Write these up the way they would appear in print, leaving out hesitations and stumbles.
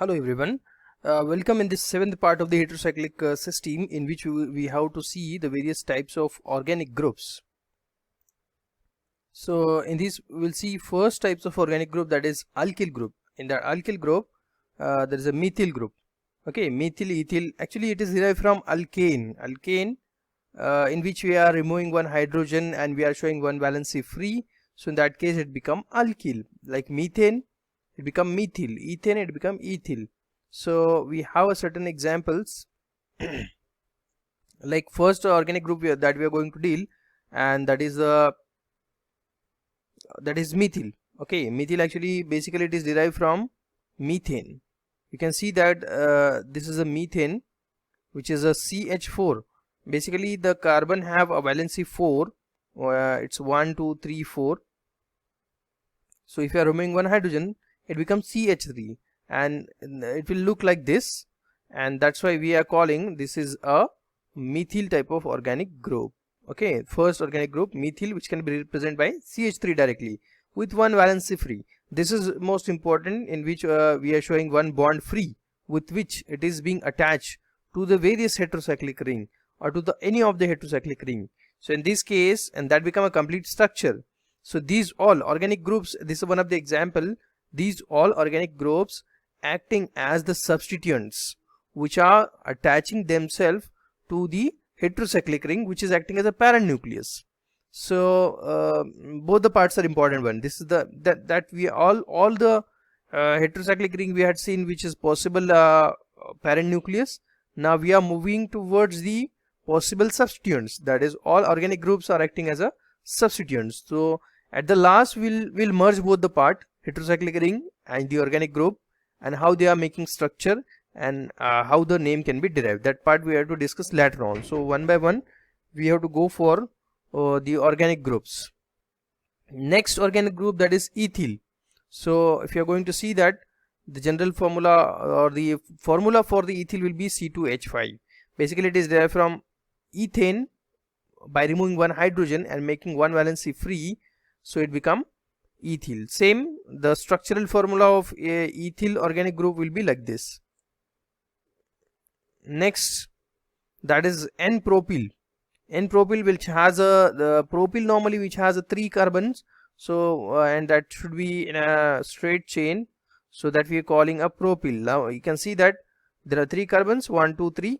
Hello everyone. Welcome in this seventh part of the heterocyclic system, in which we have to see the various types of organic groups. So in this we'll see first types of organic group, that is alkyl group. In the alkyl group there is a methyl group. Okay, methyl, ethyl, actually it is derived from alkane. Alkane, in which we are removing one hydrogen and we are showing one valency free. So in that case it become alkyl. Like methane, it become methyl. Ethane, it become ethyl. So we have a certain examples like first organic group that we are going to deal, and that is methyl. Okay, methyl, actually basically it is derived from methane. You can see that this is a methane, which is a CH4. Basically the carbon have a valency 4. It's 1 2 3 4. So if you are removing one hydrogen, it becomes CH3 and it will look like this, and that's why we are calling this is a methyl type of organic group. Okay, first organic group methyl, which can be represented by CH3 directly with one valency free. This is most important, in which we are showing one bond free with which it is being attached to the various heterocyclic ring or to the any of the heterocyclic ring. So in this case, and that become a complete structure. So these all organic groups, this is one of the example, these all organic groups acting as the substituents which are attaching themselves to the heterocyclic ring, which is acting as a parent nucleus. So both the parts are important one. This is the that we all the heterocyclic ring we had seen, which is possible parent nucleus. Now we are moving towards the possible substituents, that is all organic groups are acting as a substituents. So at the last we'll merge both the part, heterocyclic ring and the organic group, and how they are making structure, and how the name can be derived. That part we have to discuss later on. So one by one we have to go for the organic groups. Next organic group, that is ethyl. So if you are going to see that the general formula or the formula for the ethyl will be C2H5. Basically it is derived from ethane by removing one hydrogen and making one valency free, so it become ethyl. Same, the structural formula of a ethyl organic group will be like this. Next, that is N-propyl. N-propyl, which has the propyl normally which has a 3 carbons, so and that should be in a straight chain, so that we are calling a propyl. Now you can see that there are 3 carbons, 1 2 3,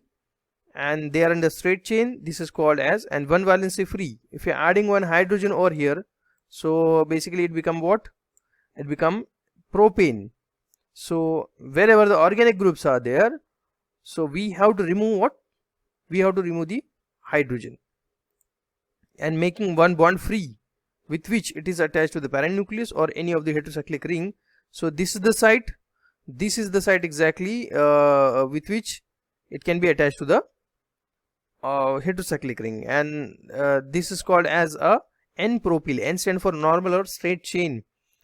and they are in the straight chain. This is called as, and one valency free. If you are adding one hydrogen over here, so basically it become what? It become propane. So wherever the organic groups are there, so we have to remove what? We have to remove the hydrogen and making one bond free with which it is attached to the parent nucleus or any of the heterocyclic ring. So this is the site, this is the site exactly with which it can be attached to the heterocyclic ring, and this is called as a N-propyl. N stands for normal or straight chain.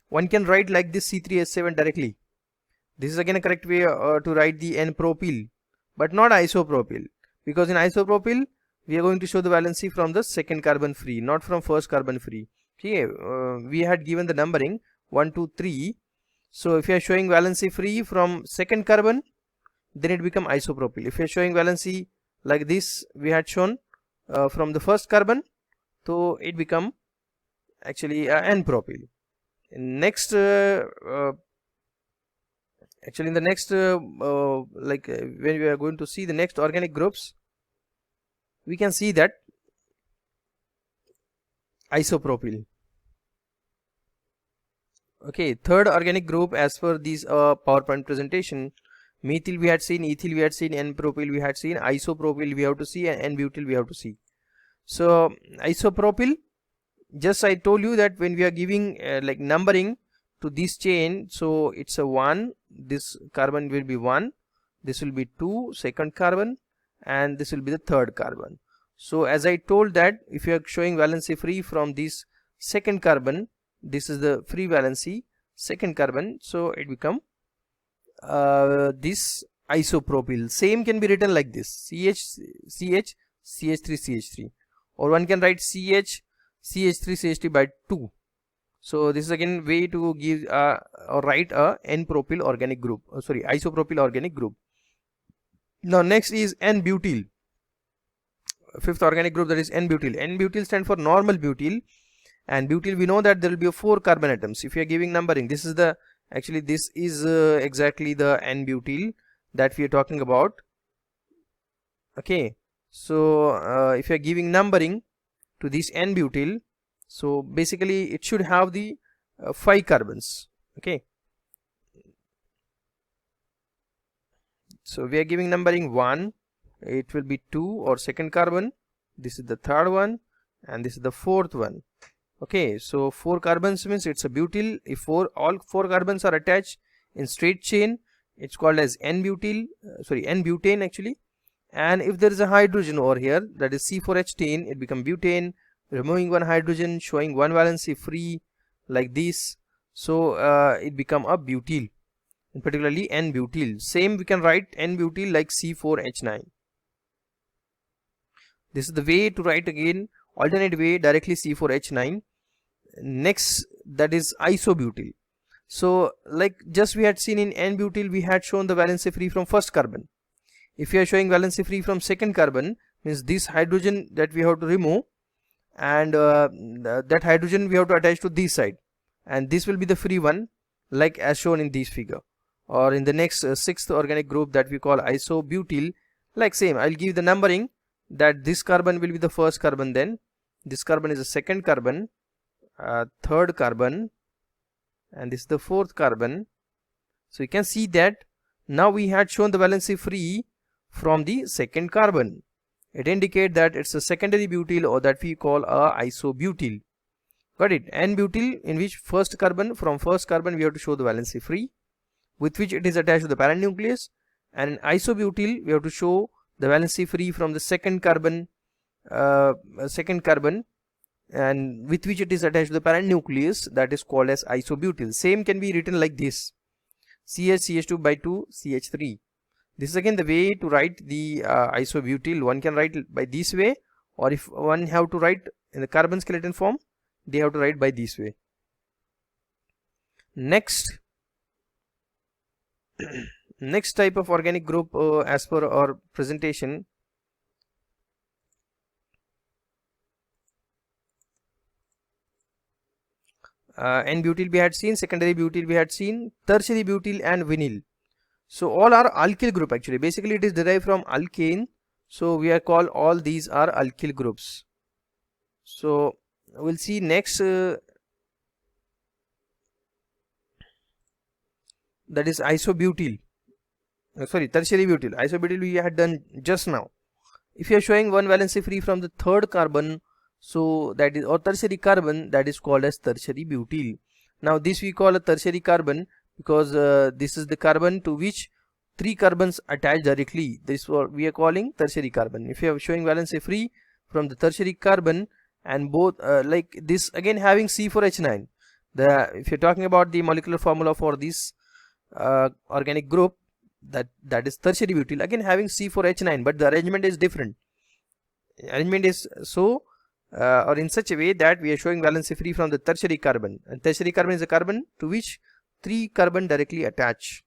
One can write like this C3H7 directly. This is again a correct way to write the N-propyl, but not isopropyl, because in isopropyl we are going to show the valency from the second carbon free, not from first carbon free. Okay, we had given the numbering 1 2 3. So if you are showing valency free from second carbon, then it become isopropyl. If you are showing valency like this, we had shown from the first carbon, so it become actually N-propyl. Next actually in the next when we are going to see the next organic groups, we can see that isopropyl. Okay, third organic group as per this PowerPoint presentation, methyl we had seen, ethyl we had seen, N-propyl we had seen, isopropyl we have to see, and N-butyl we have to see. So isopropyl, just I told you that when we are giving like numbering to this chain, so it's a 1, this carbon will be 1, this will be 2 second carbon, and this will be the third carbon. So as I told that if you are showing valency free from this second carbon, this is the free valency second carbon, so it become this isopropyl. Same can be written like this, CH CH3 CH3, or one can write CH CH3 CH3 by 2. So this is again way to give or write a N-propyl organic group, sorry, isopropyl organic group. Now next is N-butyl, fifth organic group, that is N-butyl. N-butyl stands for normal butyl, and butyl we know that there will be 4 carbon atoms. If you are giving numbering, this is the actually this is exactly the N-butyl that we are talking about. Okay, so if you are giving numbering to this N-butyl, so basically it should have the 5 carbons. Okay, so we are giving numbering 1, it will be 2 or second carbon, this is the third one, and this is the fourth one. Okay, so 4 carbons means it's a butyl. If all 4 carbons are attached in straight chain, it's called as N-butyl, N-butane actually. And if there is a hydrogen over here, that is C4H10, it becomes butane, removing one hydrogen, showing one valency free like this. So it become a butyl, and particularly N-butyl. Same we can write N-butyl like C4H9. This is the way to write again, alternate way, directly C4H9. Next, that is isobutyl. So like just we had seen in N-butyl, we had shown the valency free from first carbon. If you are showing valency free from second carbon, means this hydrogen that we have to remove, and that hydrogen we have to attach to this side, and this will be the free one, like as shown in this figure. Or in the next sixth organic group that we call isobutyl, like same, I'll give the numbering that this carbon will be the first carbon, then this carbon is the second carbon, third carbon, and this is the fourth carbon. So you can see that now we had shown the valency free from the second carbon. It indicates that it's a secondary butyl, or that we call a isobutyl. Got it? N-butyl, in which first carbon, from first carbon we have to show the valency free with which it is attached to the parent nucleus, and in isobutyl we have to show the valency free from the second carbon, and with which it is attached to the parent nucleus, that is called as isobutyl. Same can be written like this: CH2 by 2 CH3. This is again the way to write the isobutyl. One can write by this way, or if one have to write in the carbon skeleton form, they have to write by this way. Next next type of organic group as per our presentation, N-butyl we had seen, secondary butyl we had seen, tertiary butyl and vinyl. So all are alkyl group actually. Basically it is derived from alkane. So we are called all these are alkyl groups. So we'll see next that is isobutyl. Tertiary butyl. Isobutyl we had done just now. If you are showing one valency free from the third carbon, so that is, or tertiary carbon, that is called as tertiary butyl. Now this we call a tertiary carbon because this is the carbon to which 3 carbons attach directly. This is what we are calling tertiary carbon. If you are showing valency free from the tertiary carbon, and both like this again having C4H9, if you're talking about the molecular formula for this organic group, that is tertiary butyl, again having C4H9, but the arrangement is different. Arrangement is so or in such a way that we are showing valency free from the tertiary carbon, and tertiary carbon is a carbon to which 3 carbon directly attach.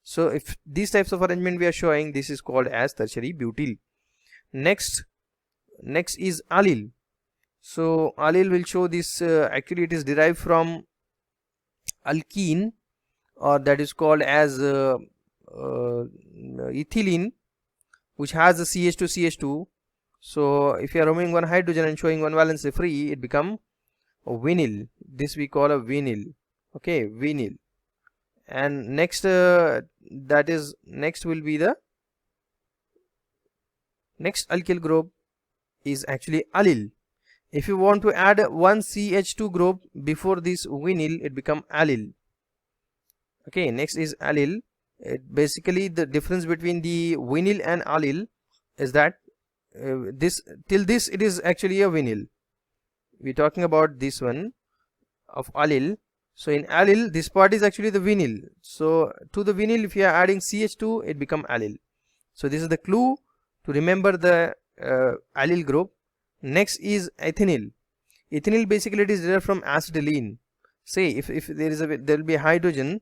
So if these types of arrangement we are showing, this is called as tertiary butyl. Next is allyl. So allyl will show this actually it is derived from alkene, or that is called as ethylene, which has a CH2. So if you are removing one hydrogen and showing one valency free, it become a vinyl. This we call a vinyl. Okay, vinyl. And next next will be the next alkyl group is actually allyl. If you want to add one CH2 group before this vinyl, it become allyl. Okay, next is allyl. Basically the difference between the vinyl and allyl is that till this it is actually a vinyl. We're talking about this one of allyl. So in allyl, this part is actually the vinyl. So to the vinyl, if you are adding CH2, it become allyl. So this is the clue to remember the allyl group. Next is ethynyl. Ethynyl basically it is derived from acetylene. say if there will be a hydrogen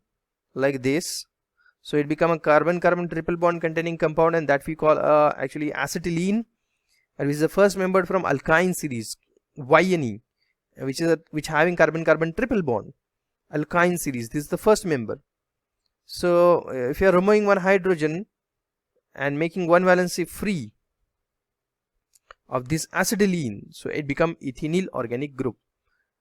like this, so it become a carbon-carbon triple bond containing compound, and that we call actually acetylene, and which is the first member from alkyne series YNE, which having carbon-carbon triple bond, alkyne series. This is the first member. So if you are removing one hydrogen and making one valency free of this acetylene, so it become ethynyl organic group,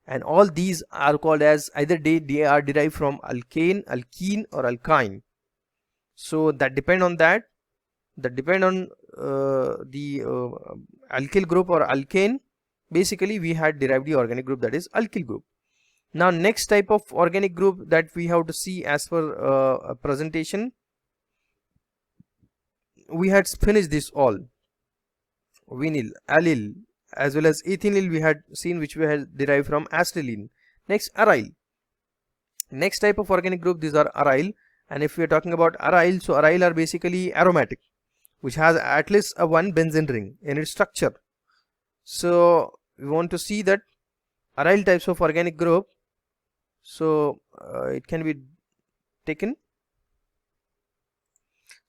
and all these are called as either they are derived from alkane, alkene, or alkyne. So that depend on the alkyl group or alkane. Basically we had derived the organic group, that is alkyl group. Now next type of organic group that we have to see as per a presentation, we had finished this all, vinyl, allyl, as well as ethynyl we had seen, which we had derived from acetylene. Next, aryl. Next type of organic group, these are aryl. And if we are talking about aryl, so aryl are basically aromatic, which has at least a one benzene ring in its structure. So we want to see that aryl types of organic group. So it can be taken.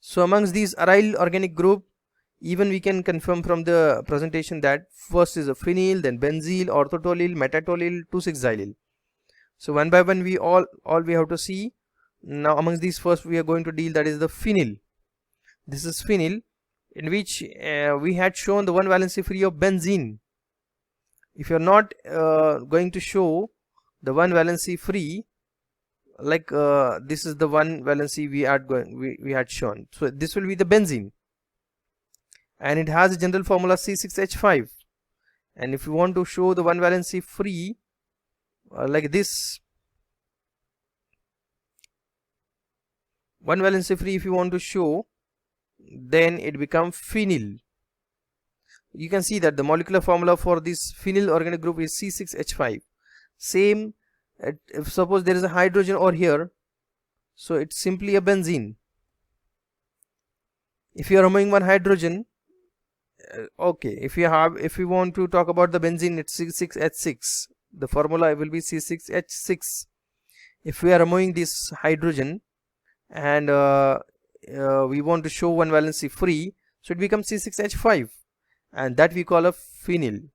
So amongst these aryl organic group, even we can confirm from the presentation that first is a phenyl, then benzyl, orthotoluene, metatoluene, 2,6-xylyl. So one by one we all we have to see. Now amongst these, first we are going to deal, that is the phenyl. This is phenyl, in which we had shown the one valency free of benzene. If you are not going to show the one valency free, like this is the one valency we had shown, so this will be the benzene, and it has a general formula C6H5. And if you want to show the one valency free like this, one valency free if you want to show, then it becomes phenyl. You can see that the molecular formula for this phenyl organic group is C6H5. Same, if suppose there is a hydrogen over here, so it's simply a benzene. If you are removing one hydrogen, okay, if you want to talk about the benzene, it's C6H6. The formula will be C6H6. If we are removing this hydrogen and we want to show one valency free, so it becomes C6H5, and that we call a phenyl.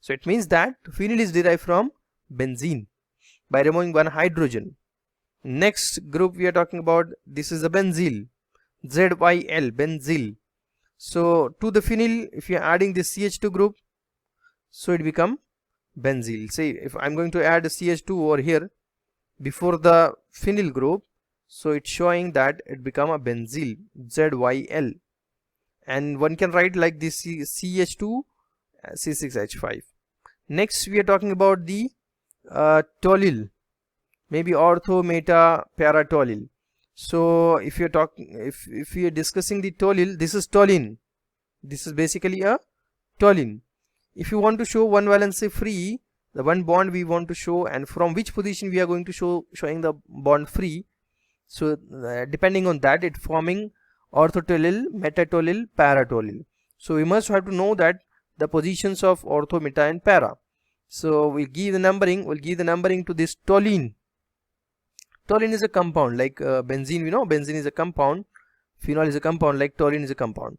So it means that phenyl is derived from benzene by removing one hydrogen. Next group we are talking about, this is the benzyl, ZYL, benzyl. So to the phenyl, if you are adding this CH2 group, so it become benzyl. Say if I'm going to add a CH2 over here before the phenyl group, so it's showing that it become a benzyl, ZYL, and one can write like this CH2 C6H5. Next we are talking about the toluene, maybe ortho, meta, para toluene. So if you're talking, if we are discussing the toluene, this is toluene. This is basically a toluene. If you want to show one valency free, the one bond we want to show, and from which position we are going to showing the bond free, so depending on that, it forming orthotoluene, metatoluene, paratoluene. So we must have to know that the positions of ortho, meta, and para. So we'll give the numbering to this toluene. Toluene is a compound like benzene. We know benzene is a compound, phenol is a compound, like toluene is a compound.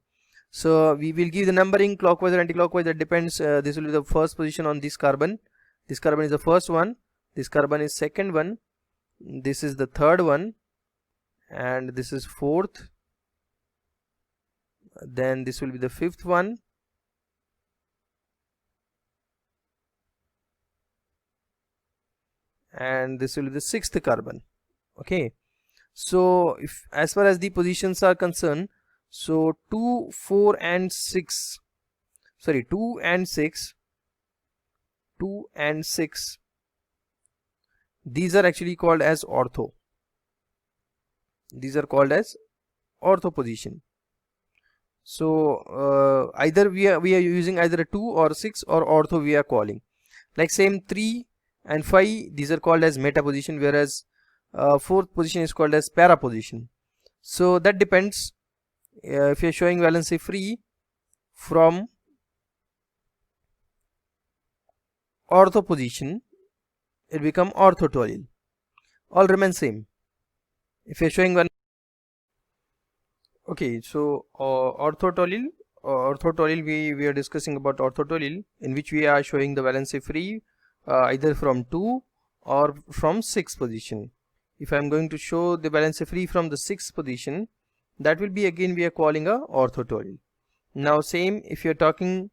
So we will give the numbering clockwise or anti-clockwise, that depends. This will be the first position on this carbon. This carbon is the first one, this carbon is second one, this is the third one, and this is fourth, then this will be the fifth one, and this will be the sixth carbon. Okay, so if as far as the positions are concerned, so 2, 4 and 6, sorry, 2 and 6, these are actually called as ortho. These are called as ortho position. So either we are using either a 2 or 6, or ortho we are calling. Like same 3 and 5, these are called as meta position, whereas fourth position is called as para position. So that depends. If you are showing valency free from ortho position, it become orthotoluene. All remain same. If you're showing one, okay, so orthotoluene, we are discussing about orthotoluene, in which we are showing the valency free either from 2 or from 6th position. If I am going to show the valency free from the 6th position, that will be again we are calling a orthotoluene. Now same if you are talking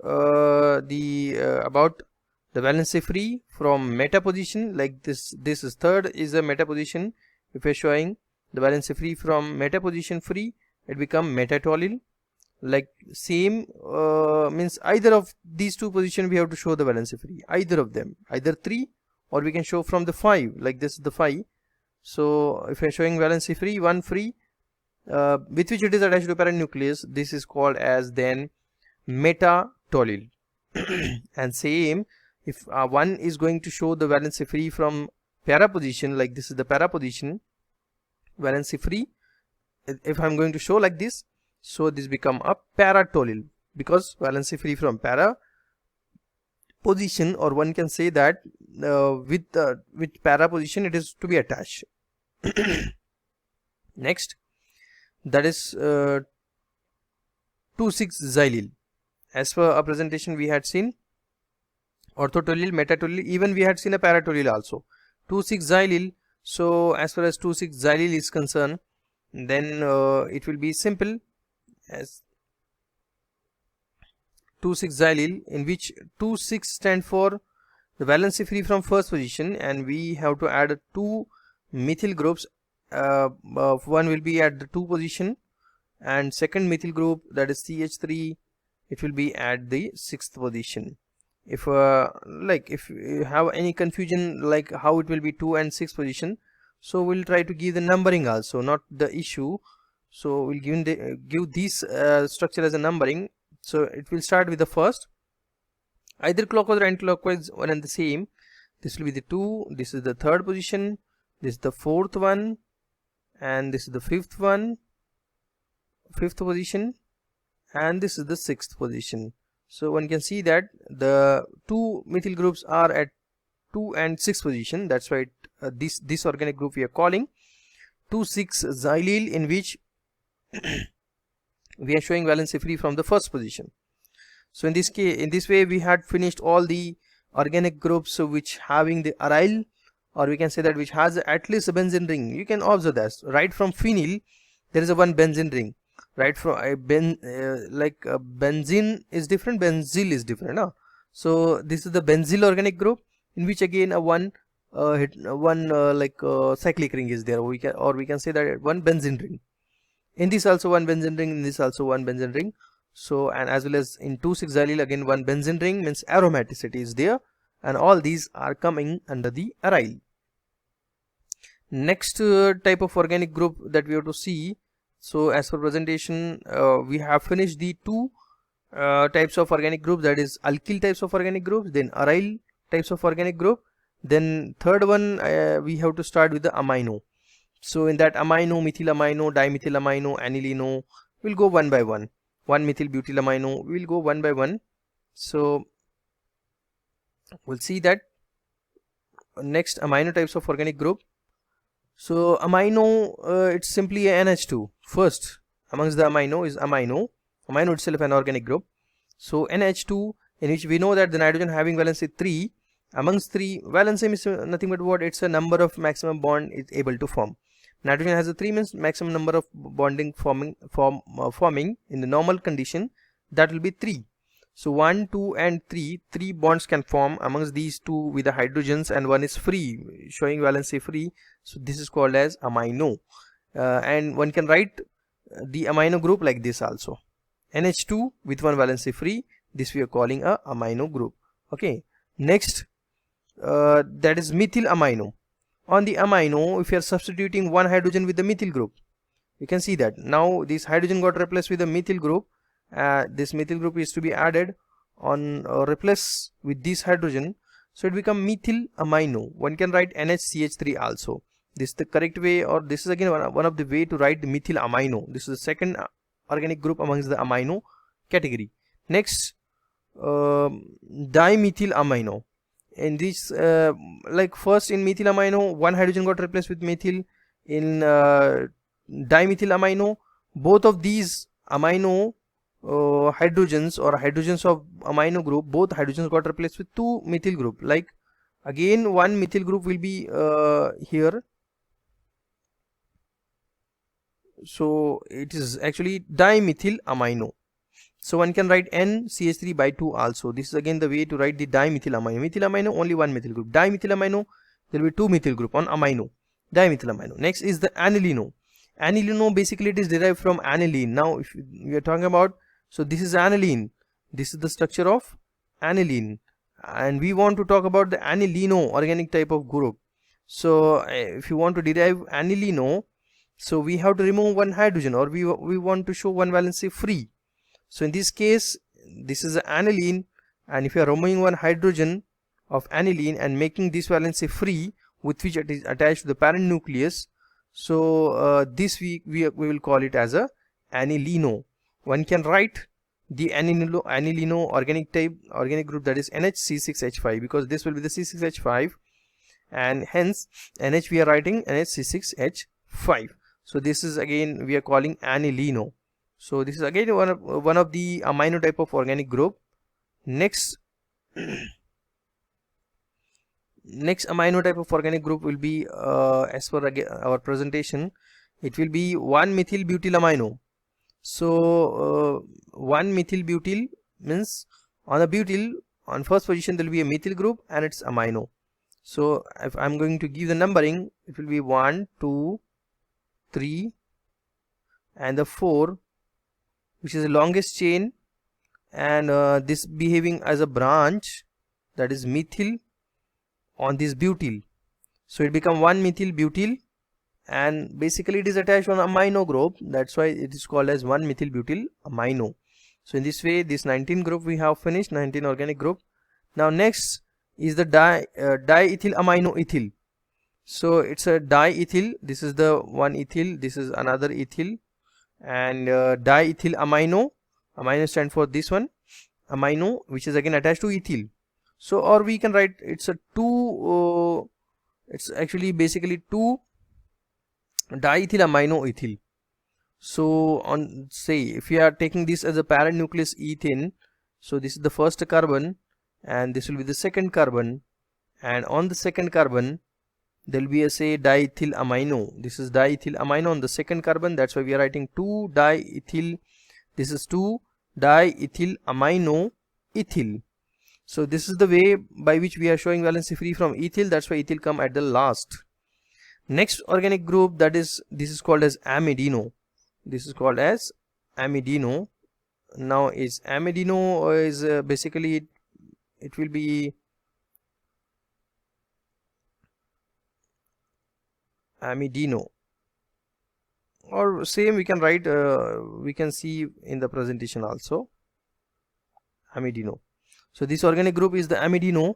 about the valency free from meta position, like this is third is a meta position. If we are showing the valency free from meta position free, it become metatoluene. Like same means either of these two positions we have to show the valency free, either of them, either 3 or we can show from the 5, like this is the 5. So if we are showing valency free 1 free with which it is attached to parent nucleus, this is called as then metatoluene. And same if one is going to show the valency free from para position, like this is the para position, valency free, if I'm going to show like this, so this become a paratoluene, because valency free from para position, or one can say that with para position it is to be attached. Next, that is 2,6-xylyl. As per our presentation we had seen orthotoluene, metatoluene, even we had seen a paratoluene also. 2,6-xylyl. So as far as 2,6-xylyl is concerned, then it will be simple as 2,6-xylyl, in which 2,6 stand for the valency free from first position, and we have to add 2 methyl groups. One will be at the 2 position, and second methyl group, that is CH3, it will be at the 6th position. If like if you have any confusion like how it will be 2 and 6 position, so we'll try to give the numbering also, not the issue. So we'll give this structure as a numbering. So it will start with the first, either clockwise or anti-clockwise, one and the same. This will be the 2, this is the 3rd position, this is the 4th one, and this is the 5th one, 5th position, and this is the 6th position. So one can see that the 2 methyl groups are at 2 and 6 position. That's why this organic group we are calling 2,6-xylyl, in which we are showing valency free from the first position. So in this case, in this way we had finished all the organic groups which having the aryl, or we can say that which has at least a benzene ring. You can observe that right from phenyl there is a one benzene ring. Right from benzene is different, benzyl is different. So this is the benzyl organic group, in which again a one cyclic ring is there. We can say that one benzene ring. In this also one benzene ring, in this also one benzene ring. So, and as well as in 2,6-xylyl again one benzene ring, means aromaticity is there, and all these are coming under the aryl. Next type of organic group that we have to see. So as for presentation, we have finished the 2 types of organic groups, that is alkyl types of organic groups, then aryl types of organic group. Then third one we have to start with the amino. So in that amino, methyl amino, dimethyl amino, anilino, we'll go one by one. 1-methyl butyl amino, we'll go one by one. So we'll see that next amino types of organic group. So amino, it's simply a NH2. First amongst the amino is amino. Amino itself an organic group. So NH2, in which we know that the nitrogen having valency 3, amongst 3, valency is nothing but what? It's a number of maximum bond is able to form. Nitrogen has a 3, means maximum number of bonding forming in the normal condition, that will be 3. So 1, 2 and 3 bonds can form amongst these 2 with the hydrogens, and one is free, showing valency free. So this is called as amino, and one can write the amino group like this also, NH2 with one valency free. This we are calling a amino group. Okay, next that is methyl amino. On the amino, if you are substituting one hydrogen with the methyl group, you can see that now this hydrogen got replaced with a methyl group. This methyl group is to be added on replace with this hydrogen, so it become methyl amino. One can write NHCH3 also. This is the correct way, or this is again one of the way to write the methyl amino. This is the second organic group amongst the amino category. Next, dimethyl amino. in this like first in methyl amino, one hydrogen got replaced with methyl. In dimethyl amino, both of these amino hydrogens or hydrogens of amino group, both hydrogens got replaced with two methyl group. Like again one methyl group will be here, so it is actually dimethyl amino. So one can write NCH3 by 2 also. This is again the way to write the dimethyl amino. Methyl amino, only one methyl group. Dimethyl amino, there will be two methyl group on amino. Dimethyl amino. Next is the anilino. Anilino, basically it is derived from aniline. Now if we are talking about, so this is aniline. This is the structure of aniline. And we want to talk about the anilino organic type of group. So if you want to derive anilino, so we have to remove one hydrogen, or we want to show one valency free. So in this case, this is aniline, and if you are removing one hydrogen of aniline and making this valency free with which it is attached to the parent nucleus, so this we will call it as a anilino. One can write the anilino organic type, organic group, that is NHC6H5, because this will be the C6H5, and hence NH we are writing NHC6H5. So this is again we are calling anilino. So this is again one of the amino type of organic group. Next amino type of organic group will be as per our presentation, it will be 1-methyl butyl amino. So 1-methyl butyl means on a butyl, on first position there will be a methyl group and its amino. So if I'm going to give the numbering, it will be 1, 2, 3 and the 4, which is the longest chain, and this behaving as a branch, that is methyl on this butyl. So it become 1-methyl butyl, and basically it is attached on amino group, that's why it is called as 1-methyl butyl amino. So in this way this 19 group we have finished, 19 organic group. Now next is the diethyl amino ethyl. So it's a diethyl, this is the one ethyl, this is another ethyl, and diethyl amino, amino stand for this one amino, which is again attached to ethyl. So or we can write it's a it's actually basically 2 diethyl amino ethyl. So on, say if we are taking this as a parent nucleus ethane, so this is the first carbon and this will be the second carbon, and on the second carbon there will be a, say, diethyl amino. This is diethyl amino on the second carbon, that's why we are writing 2 diethyl, this is 2 diethyl amino ethyl. So this is the way by which we are showing valency free from ethyl, that's why ethyl come at the last. Next organic group, that is, this is called as amidino. This is called as amidino. Now is amidino is basically it will be amidino, or same we can write, we can see in the presentation also, amidino. So this organic group is the amidino,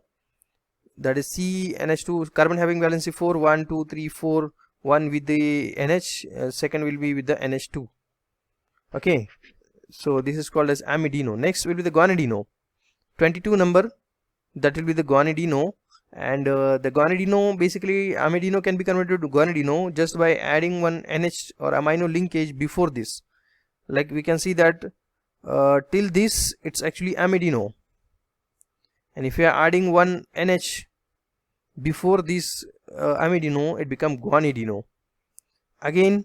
that is CNH2, carbon having valency 4, 1, 2, 3, 4, 1 with the NH, second will be with the NH2. Okay, so this is called as amidino. Next will be the guanidino, 22 number, that will be the guanidino. And the guanidino, basically amidino can be converted to guanidino just by adding one NH or amino linkage before this. Like we can see that till this it's actually amidino, and if you are adding one NH before this amidino, it become guanidino. Again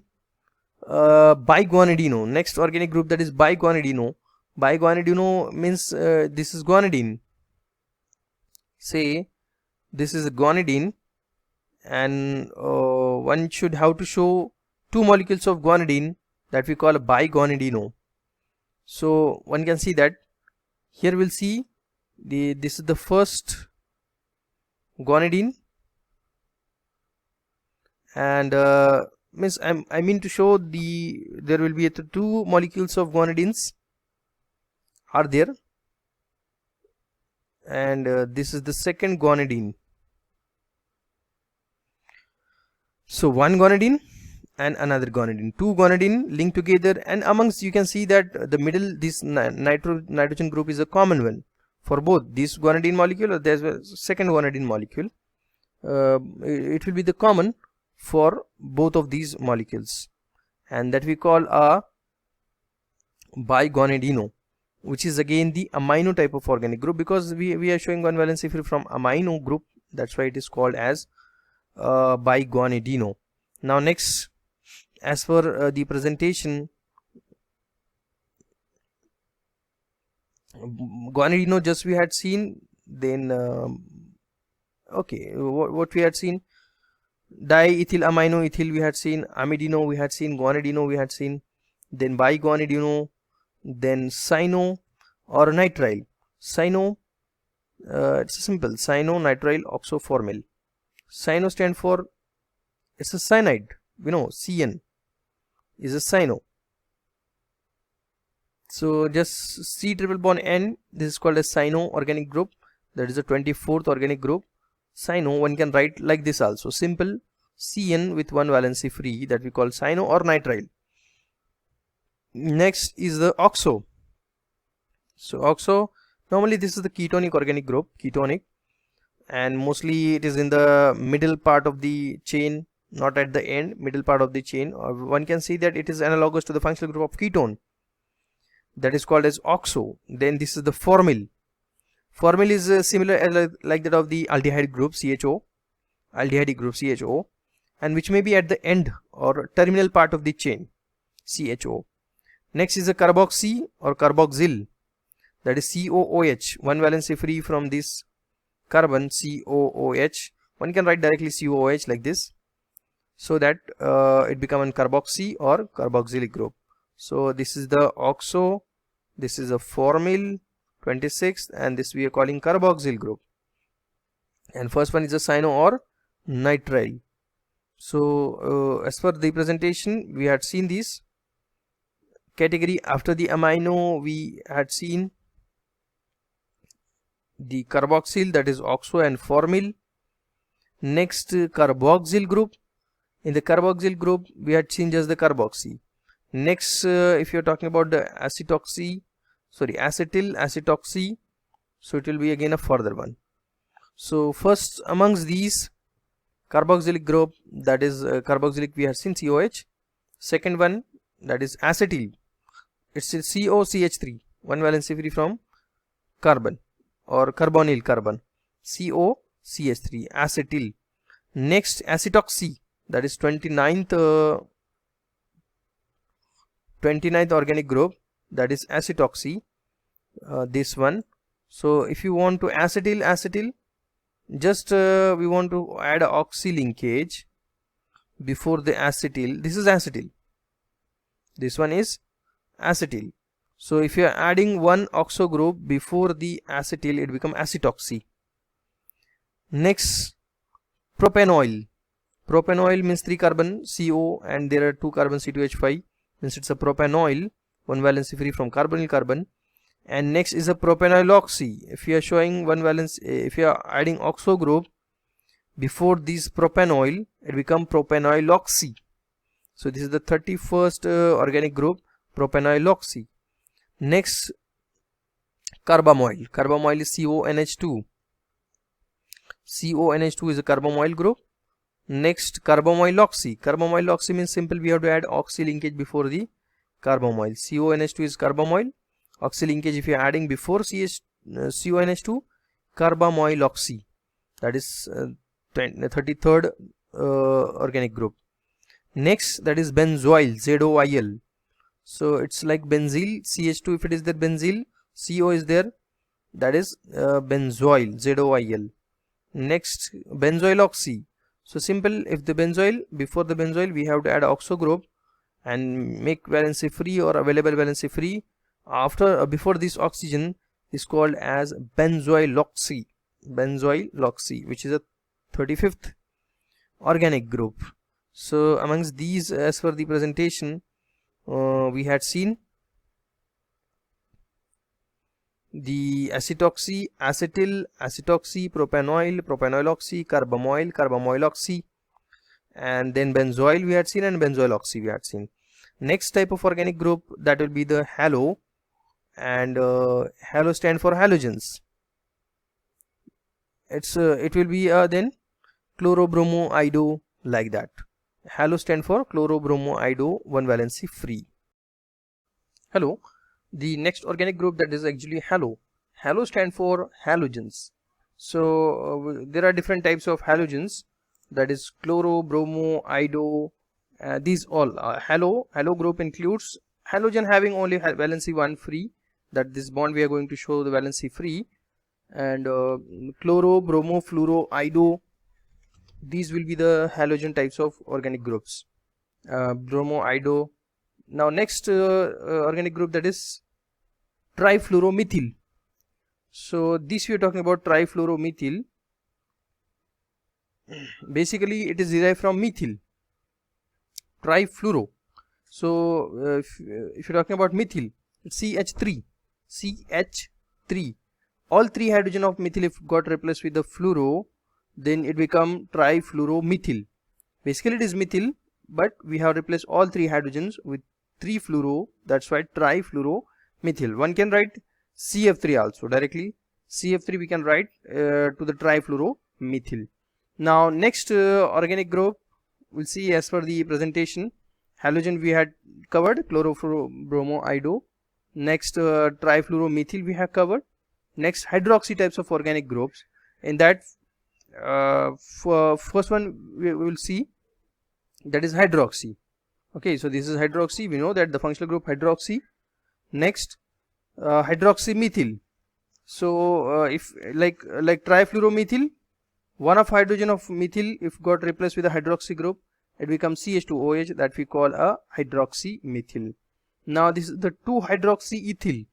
biguanidino, next organic group, that is biguanidino. Biguanidino means this is guanidine. Say this is a guanidine, and one should have to show 2 molecules of guanidine, that we call a biguanidino. So one can see that here we'll see this is the first guanidine, and means I mean to show there will be 2 molecules of guanidines are there, and this is the second guanidine. So one guanidine and another guanidine, 2 guanidine linked together, and amongst you can see that the middle, this nitrogen group is a common one. for both this guanidine molecule or there's a second guanidine molecule. It will be the common for both of these molecules, and that we call a biguanidino, which is again the amino type of organic group, because we are showing one valency free from amino group, that's why it is called as biguanidino. Now next, as for the presentation, guanidino just we had seen, then okay, what we had seen, diethyl amino ethyl we had seen, amidino we had seen, guanidino we had seen, then biguanidino, then cyano or nitrile. Cyano, it's simple, cyano-nitrile oxoformyl. Cyano stand for, it's a cyanide, we know CN is a cyano. So just C triple bond N, this is called a cyano organic group, that is the 24th organic group. Cyano, one can write like this also, simple CN with one valency free, that we call cyano or nitrile. Next is the oxo. So oxo, normally this is the ketonic organic group, ketonic, and mostly it is in the middle part of the chain, not at the end, middle part of the chain. Or one can see that it is analogous to the functional group of ketone, that is called as oxo. Then this is the formyl. Formyl is similar as like that of the aldehyde group CHO, aldehyde group CHO, and which may be at the end or terminal part of the chain CHO. Next is the carboxy or carboxyl, that is COOH, one valency free from this carbon COOH. One can write directly COOH like this, so that it becomes a carboxy or carboxylic group. So this is the oxo, this is a formyl 26th, and this we are calling carboxyl group. And first one is a cyano or nitrile. So as per the presentation, we had seen this category. After the amino, we had seen the carboxyl, that is oxo and formyl. Next, carboxyl group. In the carboxyl group, we had seen just the carboxy. Next, if you are talking about the acetyl acetoxy, so it will be again a further one. So first amongst these carboxylic group, that is carboxylic, we have seen COH. Second one, that is acetyl, it's a COCH3, one valency free from carbon or carbonyl carbon, COCH3, acetyl. Next, acetoxy, that is 29th organic group, that is acetoxy, this one. So if you want to acetyl, just we want to add a oxy linkage before the acetyl. This is acetyl, this one is acetyl. So if you are adding one oxo group before the acetyl, it becomes acetoxy. Next, propanoil. Propanoil means 3 carbon CO and there are 2 carbon C2H5, means it's a propanoil, one valency free from carbonyl carbon. And next is a propanoiloxy. If you are showing one valence, if you are adding oxo group before this propanoil, it becomes propanoiloxy. So this is the 31st organic group, propanoiloxy. Next, carbamoyl. Carbamoyl is CONH2. CONH2 is a carbamoyl group. Next, carbamoyloxy. Carbamoyloxy means simple, we have to add oxy linkage before the carbamoyl. CONH2 is carbamoyl. Oxy linkage if you are adding before CONH2, carbamoyloxy, that is 33rd organic group. Next, that is benzoyl, ZOIL. So it's like benzyl, CH2 if it is there, benzyl, CO is there, that is benzoyl, ZOIL. Next, benzoyloxy. So simple, if the benzoyl, before the benzoyl we have to add oxo group and make valency free or available valency free. After before this oxygen is called as benzoyloxy, which is a 35th organic group. So amongst these, as per the presentation, we had seen the acetoxy, acetyl, acetoxy, propanoil, propanoiloxy, carbamoyl, carbamoyloxy, and then benzoyl we had seen, and benzoyloxy we had seen. Next type of organic group, that will be the halo, and halo stand for halogens. it will be then chlorobromoido, like that. Halo stand for chlorobromoido, one valency free. Hello. The next organic group that is actually halo. Halo stand for halogens. So there are different types of halogens, that is chloro, bromo, ido. These all halo group includes halogen having only valency 1 free, that this bond we are going to show the valency free, and chloro, bromo, fluoro, ido, these will be the halogen types of organic groups. Bromo, ido. Now next organic group, that is trifluoromethyl. So this we are talking about trifluoromethyl. Basically it is derived from methyl, trifluoro. So if you're talking about methyl, it's CH3. All three hydrogen of methyl if got replaced with the fluoro, then it become trifluoromethyl. Basically it is methyl, but we have replaced all three hydrogens with 3 fluoro, that's why trifluoromethyl. One can write CF3 also directly. CF3 we can write to the trifluoromethyl. Now next organic group we'll see as per the presentation. Halogen we had covered, chlorofluorobromoido. Next trifluoromethyl we have covered. Next hydroxy types of organic groups. In that first one we will see, that is hydroxy. Okay, so this is hydroxy. We know that the functional group hydroxy. Next hydroxymethyl. So if like trifluoromethyl, one of hydrogen of methyl if got replaced with a hydroxy group, it becomes CH2OH, that we call a hydroxymethyl. Now this is the 2-hydroxyethyl.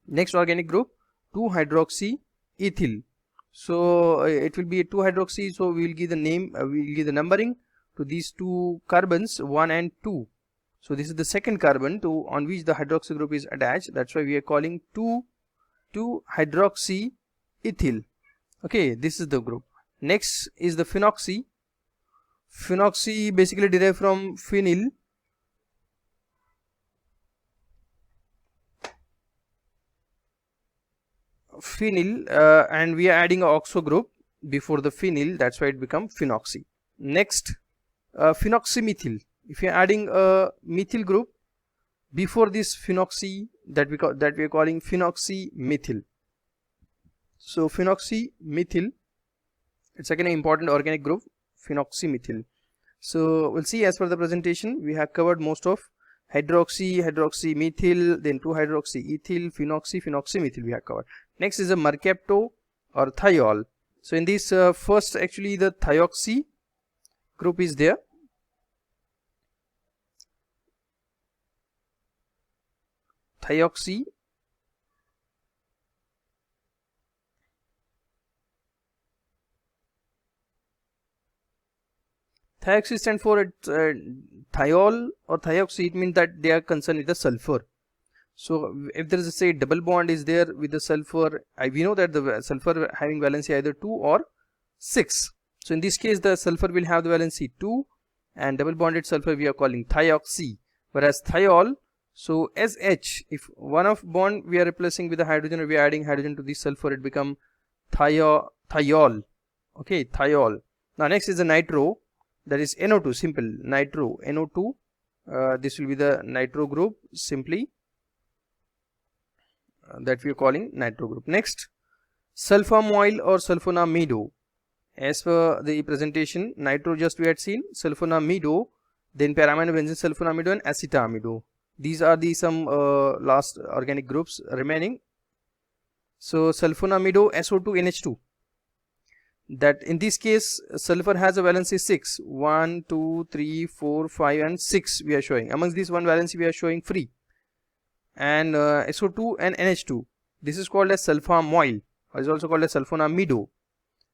Next organic group, 2-hydroxyethyl. So it will be a 2-hydroxy, so we will give the name, we will give the numbering to these two carbons, 1 and 2. So this is the second carbon on which the hydroxy group is attached. That's why we are calling 2-hydroxyethyl. Okay, this is the group. Next is the phenoxy. Phenoxy basically derived from phenyl. And we are adding an oxo group before the phenyl. That's why it becomes phenoxy. Next, phenoxymethyl. If you are adding a methyl group before this phenoxy, that we are calling phenoxymethyl. So phenoxymethyl, it's again an important organic group, phenoxymethyl. So we'll see as per the presentation, we have covered most of hydroxymethyl, then 2-hydroxyethyl, phenoxymethyl we have covered. Next is a mercapto or thiol. So in this first actually the thioxy group is there. Thioxy. Thioxy stands for thiol or thioxy. It means that they are concerned with the sulfur. So if there is a say double bond is there with the sulfur, we know that the sulfur having valency either 2 or 6. So in this case the sulfur will have the valency 2, and double bonded sulfur we are calling thioxy. Whereas thiol, so SH, if one of bond we are replacing with the hydrogen or we are adding hydrogen to the sulfur, it become thiol. Okay, thiol. Now next is the nitro, that is NO2, simple nitro, NO2. This will be the nitro group simply, that we are calling nitro group. Next, sulfoamyl or sulfonamido. As per the presentation, nitro just we had seen, sulfonamido, then paramino benzene sulfonamido and acetamido. These are the some last organic groups remaining. So sulfonamido, SO2 NH2, that in this case sulfur has a valency 6, 1 2 3 4 5 and 6 we are showing. Amongst these one valency we are showing free, and SO2 and NH2, this is called as sulfoamyl, or is also called as sulfonamido,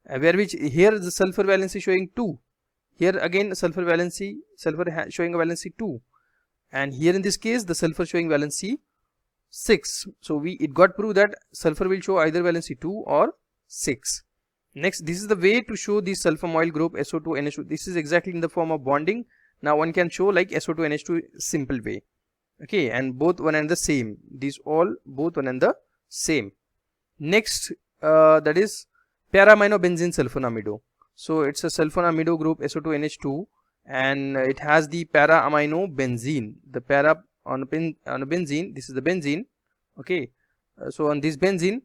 where which here the sulfur valency showing 2, here again sulfur valency, showing a valency 2, and here in this case the sulfur showing valency 6. So it got proved that sulfur will show either valency 2 or 6. Next, this is the way to show the sulfoamyl group SO2 NH2. This is exactly in the form of bonding. Now one can show like SO2 NH2 simple way. Okay, and both one and the same. These all both one and the same. Next, that is para-aminobenzene sulfonamido. So it's a sulfonamido group SO2NH2, and it has the para-aminobenzene. The para-aminobenzene, this is the benzene. Okay, so on this benzene,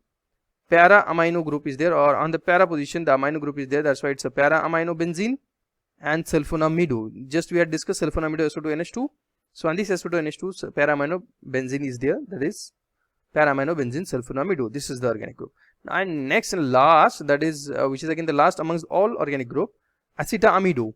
para-amino group is there, or on the para position the amino group is there. That's why it's a para-aminobenzene and sulfonamido. Just we had discussed sulfonamido SO2NH2. So on this SO2NH2, para-aminobenzene is there. That is para-aminobenzene sulfonamido. This is the organic group. And next and last, that is which is again the last amongst all organic group, acetamido.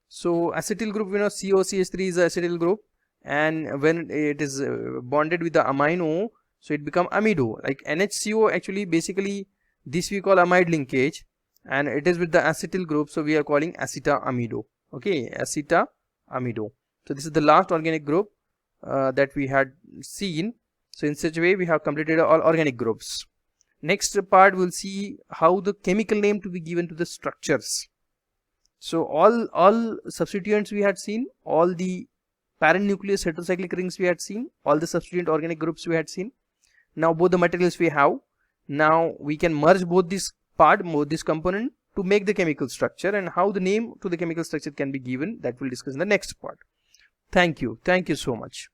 So acetyl group, you know, COCH3 is the acetyl group, and when it is bonded with the amino, so it become amido. Like NHCO, actually basically this we call amide linkage, and it is with the acetyl group, so we are calling acetamido. Okay, acetamido. So this is the last organic group that we had seen. So in such a way we have completed all organic groups. Next part we'll see how the chemical name to be given to the structures. So all substituents we had seen, all the parent nucleus heterocyclic rings we had seen, all the substituent organic groups we had seen. Now both the materials we have. Now we can merge both this component to make the chemical structure, and how the name to the chemical structure can be given, that we'll discuss in the next part. Thank you so much.